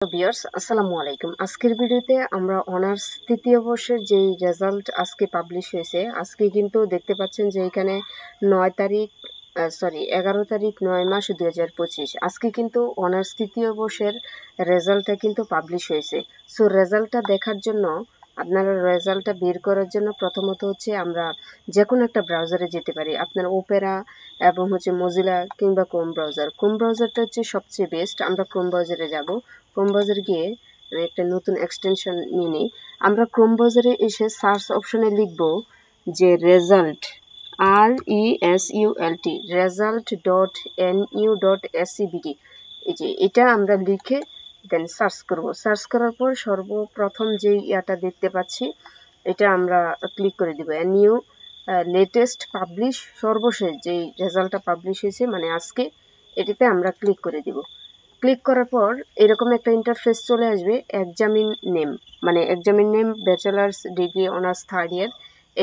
Viewers আসসালামু আলাইকুম। আজকের ভিডিওতে আমরা অনার্স তৃতীয় বর্ষের যেই রেজাল্ট আজকে পাবলিশ হয়েছে, আজকে কিন্তু দেখতে পাচ্ছেন যে এখানে 11 তারিখ 9 মাস 2025 আজকে কিন্তু অনার্স তৃতীয় বর্ষের রেজাল্টটা কিন্তু পাবলিশ হয়েছে। সো রেজাল্টটা দেখার জন্য আপনারা রেজাল্টটা বের করার জন্য প্রথমত হচ্ছে আমরা যে কোনো একটা ব্রাউজারে যেতে পারি। আপনার ওপেরা এবং হচ্ছে মজিলা কিংবা ক্রোম ব্রাউজারটা হচ্ছে সবচেয়ে বেস্ট। আমরা ক্রোম ব্রাউজারে যাব। ক্রোম ব্রাউজারে গিয়ে আমি একটা নতুন এক্সটেনশন নিয়ে নিই। আমরা ক্রোম ব্রাউজারে এসে সার্চ অপশনে লিখব যে RESULT result.nu.scbd, এই যে এটা আমরা লিখে দেন সার্চ করব। সার্চ করার পর সর্বপ্রথম যে ইয়াটা দেখতে পাচ্ছি এটা আমরা ক্লিক করে দিব। নিউ লেটেস্ট পাবলিশ, সর্বশেষ যেই রেজাল্টটা পাবলিশ হয়েছে মানে আজকে, এটিতে আমরা ক্লিক করে দিব। ক্লিক করার পর এরকম একটা ইন্টারফেস চলে আসবে। এক্সামিন নেম, মানে examine name bachelor's degree honours third year,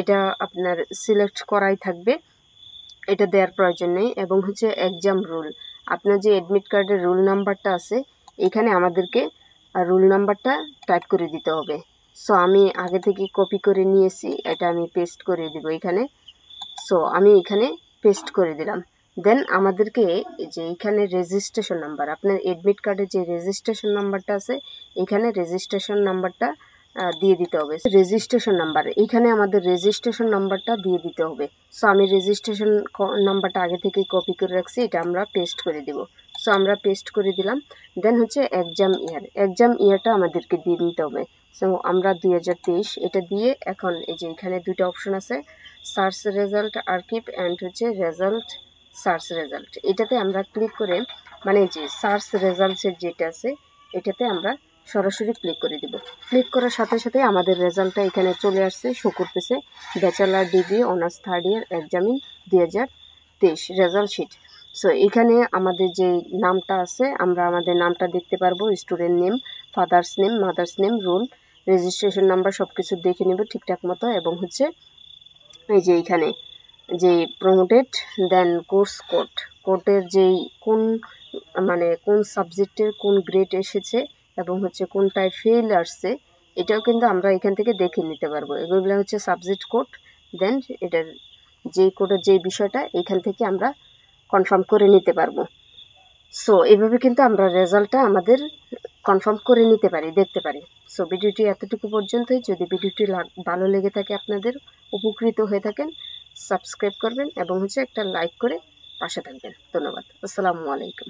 এটা আপনার সিলেক্ট করাই থাকবে, এটা দেওয়ার প্রয়োজন নেই। এবং হচ্ছে এক্সাম রুল, আপনার যে অ্যাডমিট কার্ডের রুল নাম্বারটা আছে এখানে আমাদেরকে রুল নাম্বারটা টাইপ করে দিতে হবে। সো আমি আগে থেকে কপি করে নিয়েছি, এটা আমি পেস্ট করে দিব এখানে। সো আমি এখানে পেস্ট করে দিলাম। দেন আমাদেরকে যে এখানে রেজিস্ট্রেশন নাম্বার, আপনার অ্যাডমিট কার্ডের যে রেজিস্ট্রেশন নাম্বারটা আছে এখানে রেজিস্ট্রেশন নাম্বারটা দিয়ে দিতে হবে। রেজিস্ট্রেশন নাম্বার, এখানে আমাদের রেজিস্ট্রেশন নাম্বারটা দিয়ে দিতে হবে। সো আমি রেজিস্ট্রেশন নাম্বারটা আগে থেকেই কপি করে রাখছি, এটা আমরা পেস্ট করে দিব। সো আমরা পেস্ট করে দিলাম। দেন হচ্ছে এক্সাম ইয়ারটা আমাদেরকে দিয়ে দিতে হবে। সো আমরা 2023 এটা দিয়ে এখন এই যে এখানে দুইটা অপশন আছে, সার্চ রেজাল্ট আর্কিভ অ্যান্ড হচ্ছে রেজাল্ট সার্চ রেজাল্ট, এটাতে আমরা ক্লিক করে মানে যে সার্চ রেজাল্টসের যেটা আছে এটাতে আমরা সরাসরি ক্লিক করে দিব। ক্লিক করার সাথে সাথে আমাদের রেজাল্টটা এখানে চলে আসছে, শো করতেছে bachelor degree honours third year examine 2023 result sheet. So এখানে আমাদের যে নামটা আছে আমরা আমাদের নামটা দেখতে পারবো, student name, father's name, mother's name, roll, registration number সব কিছু দেখে নেব ঠিকঠাক মতো। এবং হচ্ছে এই যে এখানে যে প্রমোটেড, দেন কোর্টের যেই কোন মানে কোন সাবজেক্টের কোন গ্রেড এসেছে এবং হচ্ছে কোনটায় ফেল আসছে এটাও কিন্তু আমরা এখান থেকে দেখে নিতে পারবো। এগুলো হচ্ছে সাবজেক্ট কোড। দেন এটার যেই কোডের যেই বিষয়টা এখান থেকে আমরা কনফার্ম করে নিতে পারবো। সো এইভাবে কিন্তু আমরা রেজাল্টটা আমাদের কনফার্ম করে নিতে পারি, দেখতে পারি। সো ভিডিওটি এতটুকু পর্যন্তই। যদি ভিডিওটি ভালো লেগে থাকে, আপনাদের উপকৃত হয়ে থাকেন, সাবস্ক্রাইব করবেন এবং হচ্ছে একটা লাইক করে পাশে থাকবেন। ধন্যবাদ। আসসালামু আলাইকুম।